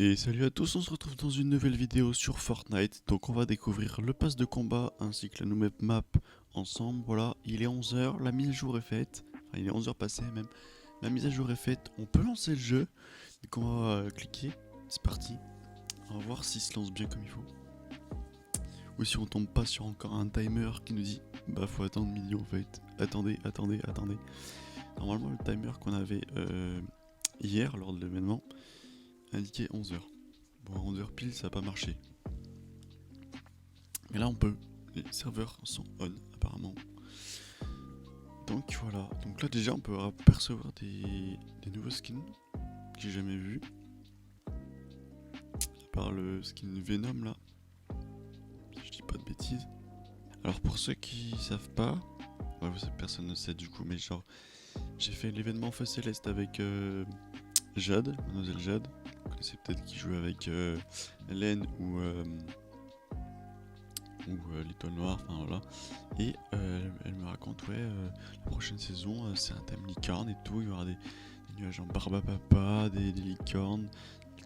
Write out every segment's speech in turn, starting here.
Et salut à tous, on se retrouve dans une nouvelle vidéo sur Fortnite. Donc on va découvrir le pass de combat ainsi que la nouvelle map ensemble. Voilà, il est 11 h, la mise à jour est faite. Enfin, il est 11 h passé même. La mise à jour est faite, on peut lancer le jeu. Donc on va cliquer, c'est parti. On va voir s'il se lance bien comme il faut. Ou si on tombe pas sur encore un timer qui nous dit bah faut attendre midi en fait. Attendez. Normalement le timer qu'on avait hier lors de l'événement indiquait 11 h. Bon, à 11 h pile, ça n'a pas marché. Mais là, on peut. Les serveurs sont on, apparemment. Donc voilà. Donc là, déjà, on peut apercevoir des nouveaux skins que j'ai jamais vus. À part le skin Venom, là. Si je dis pas de bêtises. Alors, pour ceux qui savent pas, ouais, personne ne sait du coup, mais genre, j'ai fait l'événement Feu Céleste avec Jade, Mademoiselle Jade. Vous connaissez peut-être qui joue avec Hélène ou l'étoile noire, enfin voilà. Et elle me raconte, ouais, la prochaine saison, c'est un thème licorne et tout, il y aura des nuages en barbapapa, des licornes,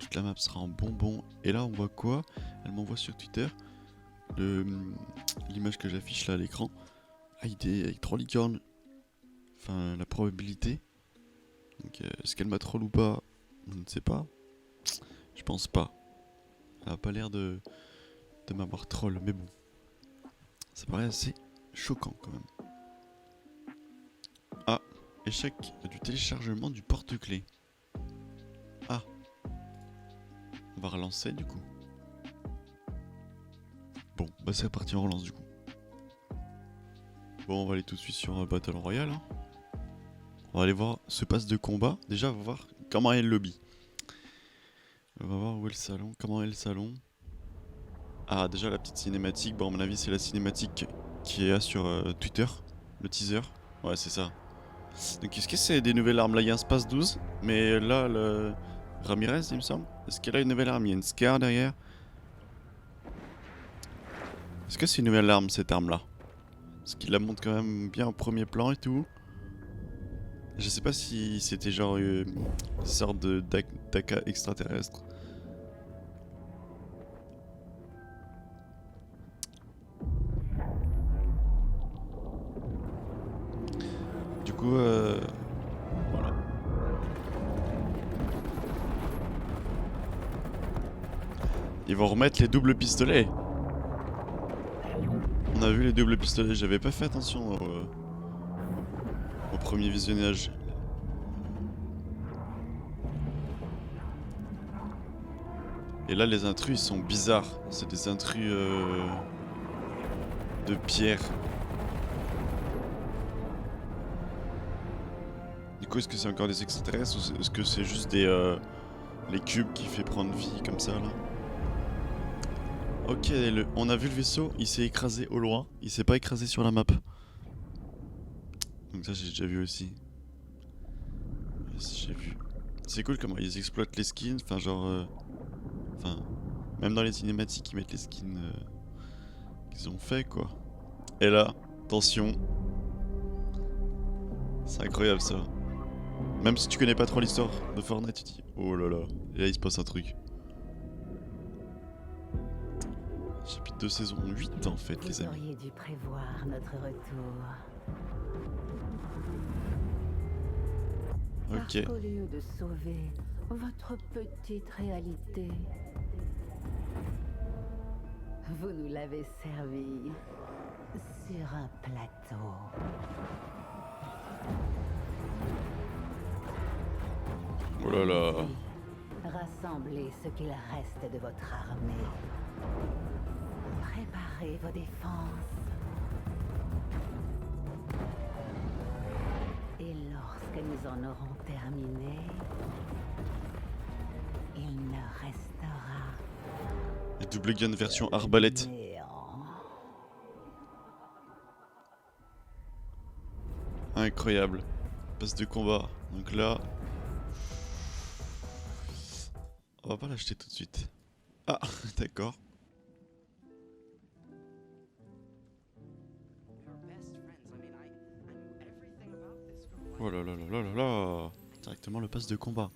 toute la map sera en bonbon. Et là, on voit quoi? Elle m'envoie sur Twitter l'image que j'affiche là à l'écran. Ah, il est avec 3 licornes. Enfin, la probabilité. Donc, est-ce qu'elle m'a troll ou pas? Je ne sais pas. Je pense pas. Elle a pas l'air de m'avoir troll, mais bon. Ça paraît assez choquant quand même. Ah, échec du téléchargement du porte-clés. Ah. On va relancer du coup. Bon, bah c'est reparti, on relance du coup. Bon, on va aller tout de suite sur Battle Royale. Hein. On va aller voir ce pass de combat. Déjà, on va voir comment est le lobby. On va voir où est le salon, comment est le salon. Ah, déjà la petite cinématique. Bon, à mon avis, c'est la cinématique qui est sur Twitter. Le teaser. Ouais, c'est ça. Donc est-ce que c'est des nouvelles armes? Là il y a un Space 12, mais là le Ramirez il me semble. Est-ce qu'elle a une nouvelle arme? Il y a une Scar derrière. Est-ce que c'est une nouvelle arme cette arme là? Parce qu'il la montre quand même bien au premier plan et tout. Je sais pas si c'était genre une sorte d'AK extraterrestre. Du coup voilà. Ils vont remettre les doubles pistolets. On a vu les doubles pistolets, j'avais pas fait attention au premier visionnage. Et là les intrus ils sont bizarres, c'est des intrus de pierre. Du coup est-ce que c'est encore des extraterrestres ou est-ce que c'est juste des les cubes qui fait prendre vie comme ça là? Ok, on a vu le vaisseau, il s'est écrasé au loin, il s'est pas écrasé sur la map. Donc ça j'ai déjà vu aussi. J'ai vu. C'est cool comment ils exploitent les skins, enfin genre... Enfin, même dans les cinématiques ils mettent les skins qu'ils ont fait quoi. Et là, attention. C'est incroyable ça. Même si tu connais pas trop l'histoire de Fortnite, tu te dis oh là là, et là il se passe un truc. Chapitre de saison 8 en fait les amis. Vous auriez dû prévoir notre retour. Ok. Parce qu'au lieu de sauver votre petite réalité, vous nous l'avez servi sur un plateau. Oh là là. Rassemblez ce qu'il reste de votre armée. Préparez vos défenses. Et lorsque nous en aurons terminé, il ne restera Et double gun version arbalète. néant. Incroyable. Passe de combat. Donc là... On va pas l'acheter tout de suite. Ah, d'accord. Oh là là là là là là. Directement le pass de combat.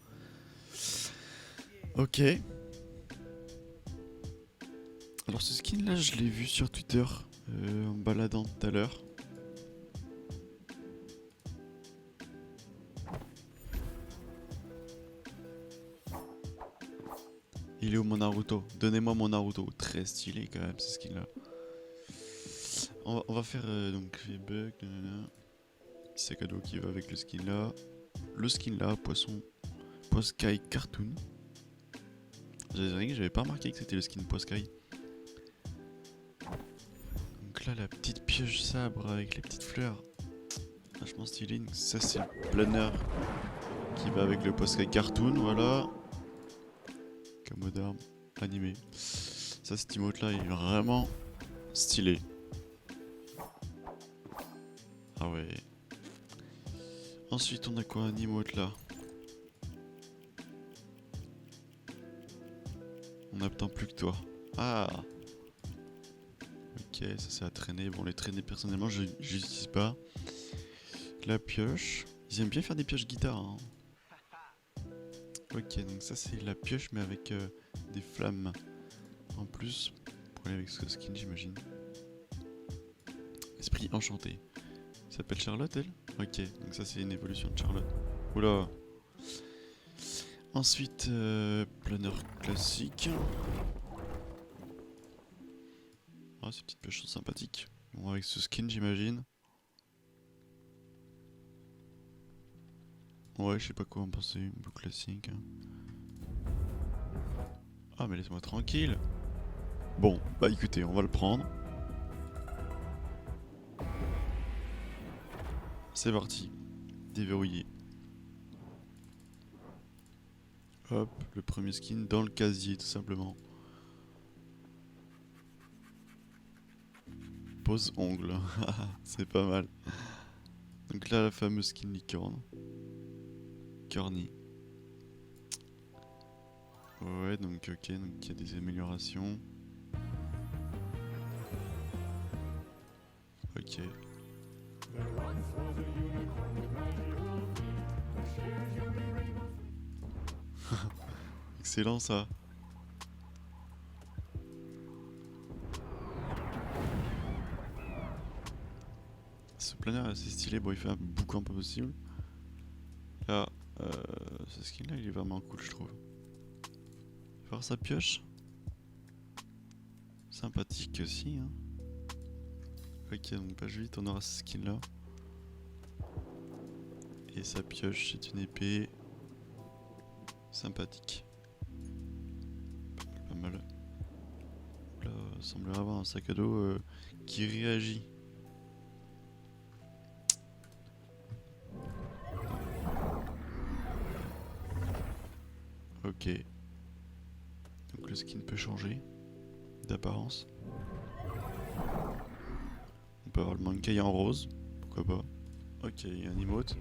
Ok. Alors ce skin là je l'ai vu sur Twitter en baladant tout à l'heure. Il est où mon Naruto? Donnez-moi mon Naruto. Très stylé quand même ce skin là. On va faire donc les bugs, sac à dos qui va avec le skin là. Le skin là, poisson, Poskai Cartoon. J'avais pas remarqué que c'était le skin Poskai. Donc là la petite pioche sabre avec les petites fleurs. Vachement stylé. Donc ça c'est le planeur qui va avec le Poskai Cartoon, voilà. Comme d'arme animé. Ça cet emote là il est vraiment stylé. Ah ouais. Ensuite on a quoi un emote là? On n'attend plus que toi. Ah. Ok, ça c'est à traîner. Bon les traîner personnellement je n'utilise pas. La pioche. Ils aiment bien faire des pioches guitare. Hein. Ok, donc ça c'est la pioche mais avec des flammes en plus. Pour aller avec ce skin j'imagine. Esprit enchanté. Ça s'appelle Charlotte elle? Ok, donc ça c'est une évolution de Charlotte. Oula. Ensuite, planeur classique. Ah, ces petites pioches sont sympathiques. Bon, avec ce skin j'imagine. Ouais, je sais pas quoi en penser, un peu classique. Hein. Ah, mais laisse-moi tranquille. Bon, bah écoutez, on va le prendre. C'est parti. Déverrouiller. Hop, le premier skin dans le casier, tout simplement. Pose ongle. C'est pas mal. Donc là, la fameuse skin licorne. Corny. Ouais, donc ok, donc il y a des améliorations. Ok. Excellent ça. Ce planeur est assez stylé, bon il fait un boucan pas possible. Là, ce skin là il est vraiment cool je trouve. Voir sa pioche. Sympathique aussi hein. Ok donc page 8 on aura ce skin là. Et sa pioche c'est une épée. Sympathique. Pas mal. Là semblerait avoir un sac à dos qui réagit. Ok. Donc le skin peut changer d'apparence. On peut avoir le Mankey en rose, pourquoi pas. Ok, il y a un emote.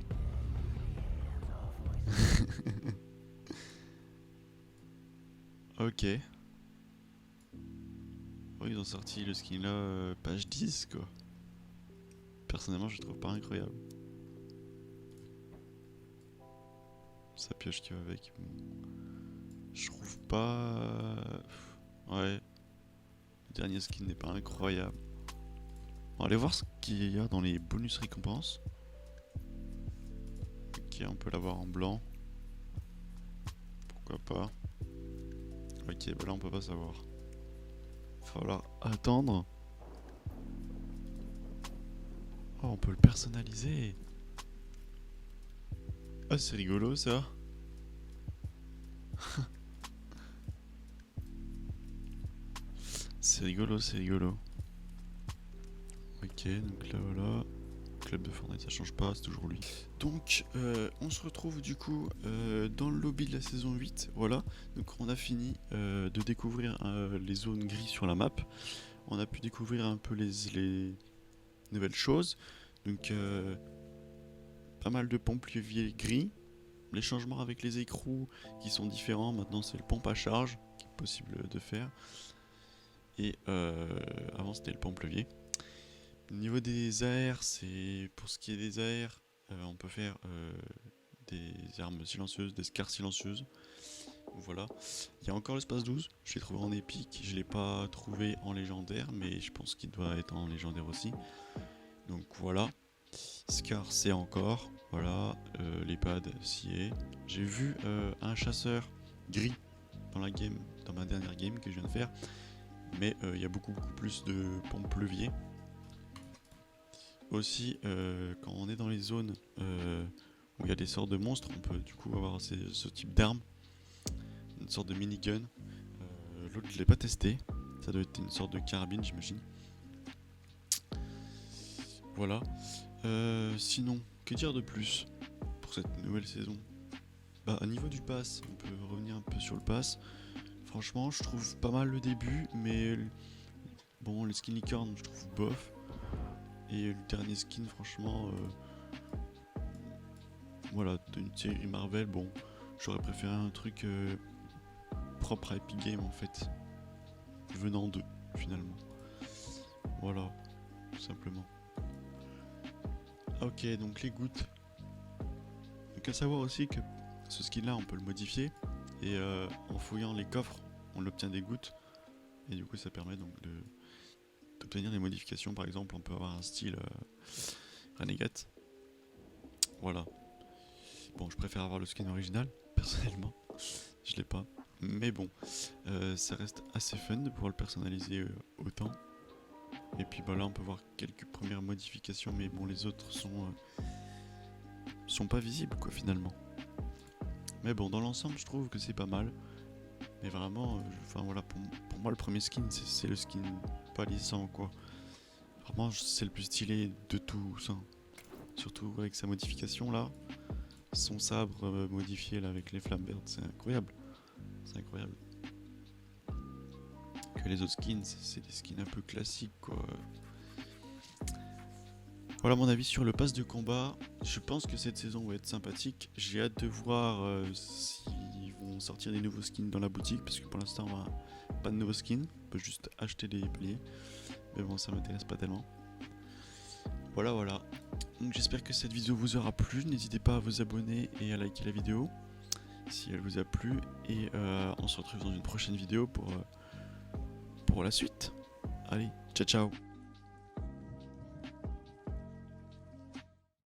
Ok. Oh, ils ont sorti le skin là, page 10 quoi. Personnellement je le trouve pas incroyable. Sa pioche qui va avec. Je trouve pas... Ouais. Le dernier skin n'est pas incroyable. On va aller voir ce qu'il y a dans les bonus récompenses. Ok, on peut l'avoir en blanc. Pourquoi pas. Ok, bah là on peut pas savoir. Il va falloir attendre. Oh, on peut le personnaliser. Ah, c'est rigolo ça. C'est rigolo, c'est rigolo. Ok, donc là voilà. Club de Fortnite, ça change pas, c'est toujours lui. Donc, on se retrouve du coup dans le lobby de la saison 8. Voilà, donc on a fini de découvrir les zones grises sur la map. On a pu découvrir un peu les nouvelles choses. Donc, pas mal de pompiers gris. Les changements avec les écrous qui sont différents. Maintenant, c'est le pompe à charge qui est possible de faire. Et avant, c'était le pompe-levier. Au niveau des AR, c'est pour ce qui est des AR, on peut faire des armes silencieuses, des scars silencieuses. Voilà. Il y a encore l'espace 12, je l'ai trouvé en épique, je l'ai pas trouvé en légendaire, mais je pense qu'il doit être en légendaire aussi. Donc voilà. Scar c'est encore, voilà, l'EHPAD s'y est. J'ai vu un chasseur gris dans ma dernière game que je viens de faire, mais il y a beaucoup plus de pompes levier. Aussi, quand on est dans les zones où il y a des sortes de monstres, on peut du coup avoir ce type d'arme, une sorte de minigun. L'autre je l'ai pas testé, ça doit être une sorte de carabine j'imagine. Voilà. Sinon, que dire de plus pour cette nouvelle saison? Bah, au niveau du pass, on peut revenir un peu sur le pass. Franchement, je trouve pas mal le début, mais bon, les skins licorne, je trouve bof. Et le dernier skin, franchement, voilà, d'une série Marvel, bon, j'aurais préféré un truc propre à Epic Games en fait, venant d'eux finalement. Voilà, tout simplement. Ok, donc les gouttes. Donc à savoir aussi que ce skin là on peut le modifier et en fouillant les coffres on obtient des gouttes et du coup ça permet donc d'obtenir des modifications. Par exemple on peut avoir un style Renegade. Voilà. Bon, je préfère avoir le skin original personnellement, je l'ai pas, mais bon, ça reste assez fun de pouvoir le personnaliser autant. Et puis bah là on peut voir quelques premières modifications, mais bon les autres sont pas visibles quoi finalement. Mais bon, dans l'ensemble je trouve que c'est pas mal. Mais vraiment, enfin voilà, pour moi le premier skin c'est le skin pâlissant quoi. Vraiment c'est le plus stylé de tout ça. Surtout avec sa modification là. Son sabre modifié là avec les flammes vertes, c'est incroyable. C'est incroyable. Que les autres skins, c'est des skins un peu classiques quoi. Voilà mon avis sur le pass de combat. Je pense que cette saison va être sympathique. J'ai hâte de voir s'ils vont sortir des nouveaux skins dans la boutique, parce que pour l'instant on a pas de nouveaux skins. On peut juste acheter des paliers. Mais bon, ça m'intéresse pas tellement. Voilà, voilà. Donc j'espère que cette vidéo vous aura plu. N'hésitez pas à vous abonner et à liker la vidéo si elle vous a plu. Et on se retrouve dans une prochaine vidéo pour la suite. Allez, ciao ciao.